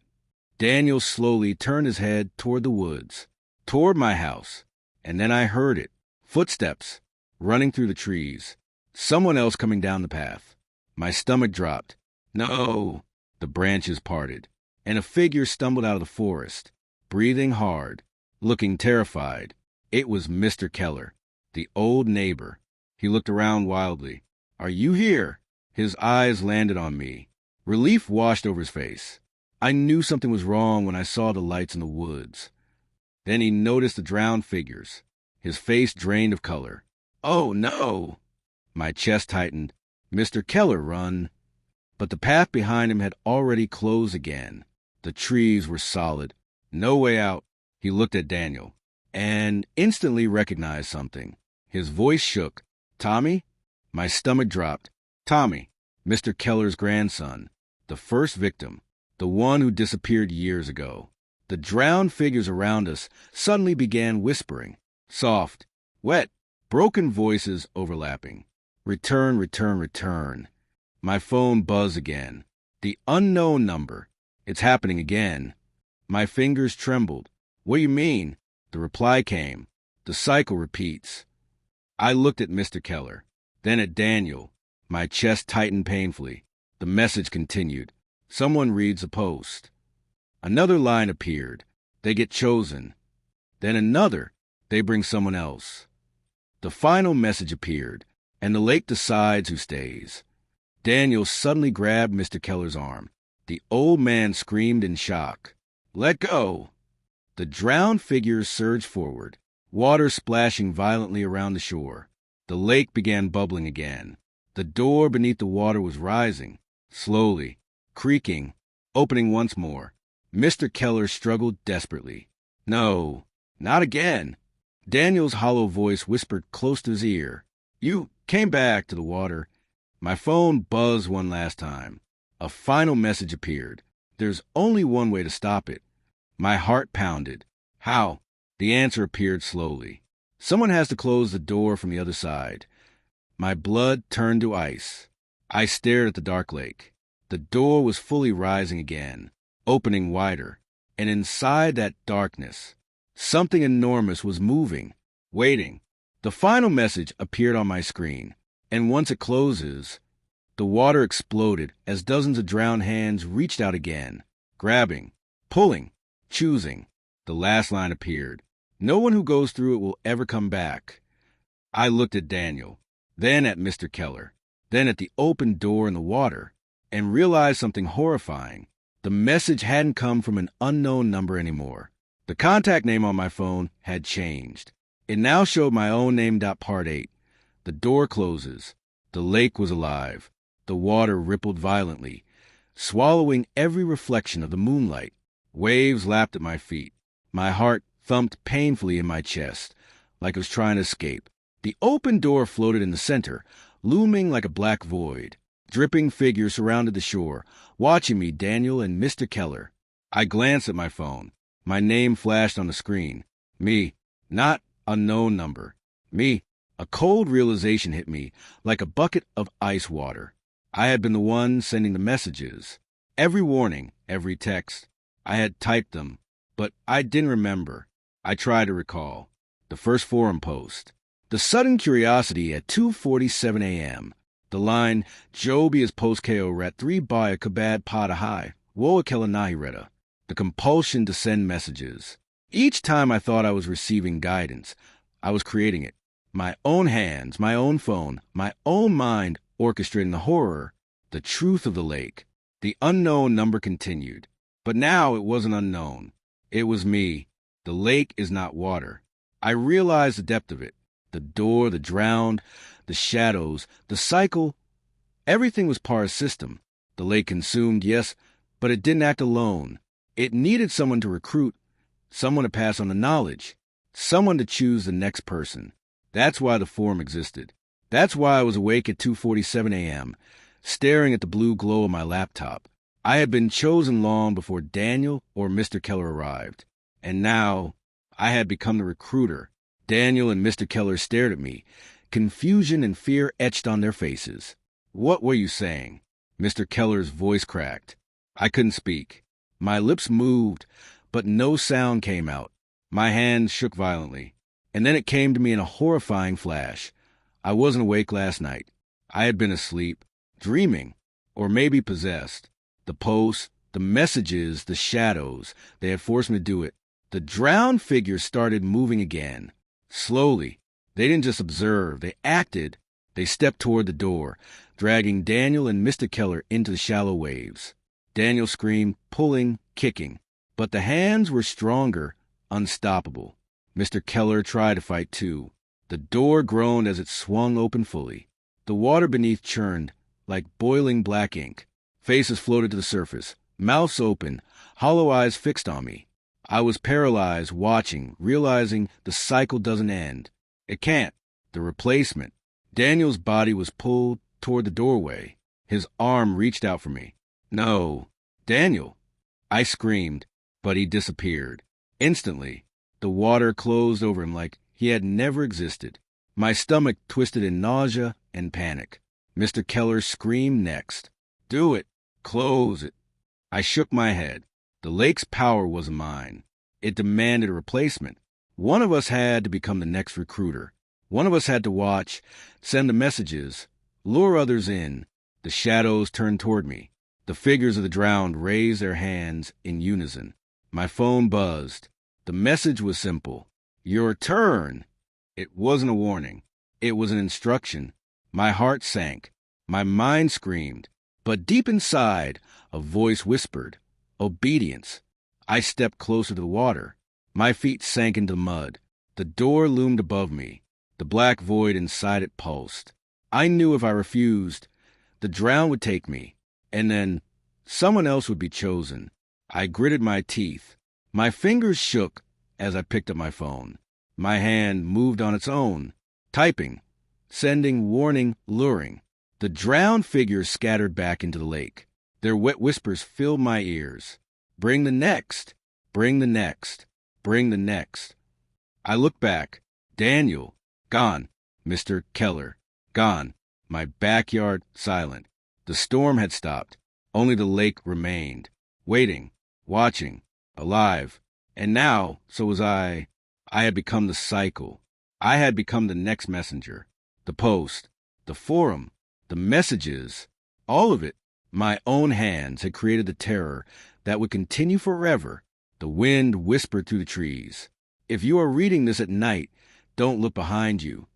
Speaker 1: Daniel slowly turned his head toward the woods, toward my house, and then I heard it. Footsteps, running through the trees. Someone else coming down the path. My stomach dropped. No! The branches parted, and a figure stumbled out of the forest, breathing hard, looking terrified. It was Mr. Keller, the old neighbor. He looked around wildly. Are you here? His eyes landed on me. Relief washed over his face. I knew something was wrong when I saw the lights in the woods. Then he noticed the drowned figures. His face drained of color. Oh, no! My chest tightened. Mr. Keller, run. But the path behind him had already closed again. The trees were solid. No way out. He looked at Daniel and instantly recognized something. His voice shook. Tommy? My stomach dropped. Tommy, Mr. Keller's grandson, the first victim, the one who disappeared years ago. The drowned figures around us suddenly began whispering, soft, wet, broken voices overlapping. Return, return, return. My phone buzzed again. The unknown number. It's happening again. My fingers trembled. What do you mean? The reply came. The cycle repeats. I looked at Mr. Keller, then at Daniel. My chest tightened painfully. The message continued. Someone reads a post. Another line appeared. They get chosen. Then another. They bring someone else. The final message appeared, and the lake decides who stays. Daniel suddenly grabbed Mr. Keller's arm. The old man screamed in shock. Let go! The drowned figures surged forward, water splashing violently around the shore. The lake began bubbling again. The door beneath the water was rising, slowly, creaking, opening once more. Mr. Keller struggled desperately. No, not again. Daniel's hollow voice whispered close to his ear. You came back to the water. My phone buzzed one last time. A final message appeared. There's only one way to stop it. My heart pounded. How? The answer appeared slowly. Someone has to close the door from the other side. My blood turned to ice. I stared at the dark lake. The door was fully rising again, opening wider, and inside that darkness, something enormous was moving, waiting. The final message appeared on my screen, and once it closes, the water exploded as dozens of drowned hands reached out again, grabbing, pulling, choosing. The last line appeared. No one who goes through it will ever come back. I looked at Daniel, then at Mr. Keller, then at the open door in the water, and realized something horrifying. The message hadn't come from an unknown number anymore. The contact name on my phone had changed. It now showed my own name. Part 8. The door closes. The lake was alive. The water rippled violently, swallowing every reflection of the moonlight. Waves lapped at my feet. My heart thumped painfully in my chest, like it was trying to escape. The open door floated in the center, looming like a black void. Dripping figures surrounded the shore, watching me, Daniel and Mr. Keller. I glanced at my phone. My name flashed on the screen. Me, not unknown number. Me. A cold realization hit me, like a bucket of ice water. I had been the one sending the messages. Every warning, every text. I had typed them, but I didn't remember. I tried to recall. The first forum post. The sudden curiosity at 2:47 a.m. The line, Jobi is post ko rat 3 baya kabad pada hai, woa kelanahireta. The compulsion to send messages. Each time I thought I was receiving guidance, I was creating it. My own hands, my own phone, my own mind orchestrating the horror, the truth of the lake. The unknown number continued. But now it wasn't unknown. It was me. The lake is not water. I realized the depth of it. The door, the drowned, the shadows, the cycle. Everything was part of a system. The lake consumed, yes, but it didn't act alone. It needed someone to recruit, someone to pass on the knowledge, someone to choose the next person. That's why the forum existed. That's why I was awake at 2:47 a.m., staring at the blue glow of my laptop. I had been chosen long before Daniel or Mr. Keller arrived. And now I had become the recruiter. Daniel and Mr. Keller stared at me, confusion and fear etched on their faces. What were you saying? Mr. Keller's voice cracked. I couldn't speak. My lips moved, but no sound came out. My hands shook violently. And then it came to me in a horrifying flash. I wasn't awake last night. I had been asleep, dreaming, or maybe possessed. The posts, the messages, the shadows, they had forced me to do it. The drowned figures started moving again. Slowly. They didn't just observe, they acted. They stepped toward the door, dragging Daniel and Mr. Keller into the shallow waves. Daniel screamed, pulling, kicking. But the hands were stronger, unstoppable. Mr. Keller tried to fight too. The door groaned as it swung open fully. The water beneath churned like boiling black ink. Faces floated to the surface, mouths open, hollow eyes fixed on me. I was paralyzed, watching, realizing the cycle doesn't end. It can't. The replacement. Daniel's body was pulled toward the doorway. His arm reached out for me. No, Daniel! I screamed, but he disappeared. Instantly, the water closed over him like he had never existed. My stomach twisted in nausea and panic. Mr. Keller screamed next. Do it! Close it! I shook my head. The lake's power was mine. It demanded a replacement. One of us had to become the next recruiter. One of us had to watch, send the messages, lure others in. The shadows turned toward me. The figures of the drowned raised their hands in unison. My phone buzzed. The message was simple. Your turn! It wasn't a warning. It was an instruction. My heart sank. My mind screamed. But deep inside, a voice whispered, obedience. I stepped closer to the water. My feet sank into the mud. The door loomed above me. The black void inside it pulsed. I knew if I refused, the drown would take me, and then someone else would be chosen. I gritted my teeth. My fingers shook as I picked up my phone. My hand moved on its own, typing, sending, warning, luring. The drowned figures scattered back into the lake. Their wet whispers filled my ears. Bring the next. Bring the next. Bring the next. I looked back. Daniel, gone. Mr. Keller, gone. My backyard, silent. The storm had stopped. Only the lake remained. Waiting, watching, alive. And now, so was I. I had become the cycle. I had become the next messenger. The post. The forum. The messages. All of it. My own hands had created the terror that would continue forever. The wind whispered through the trees. If you are reading this at night, don't look behind you.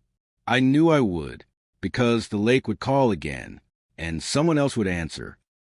Speaker 1: I knew I would, because the lake would call again, and someone else would answer.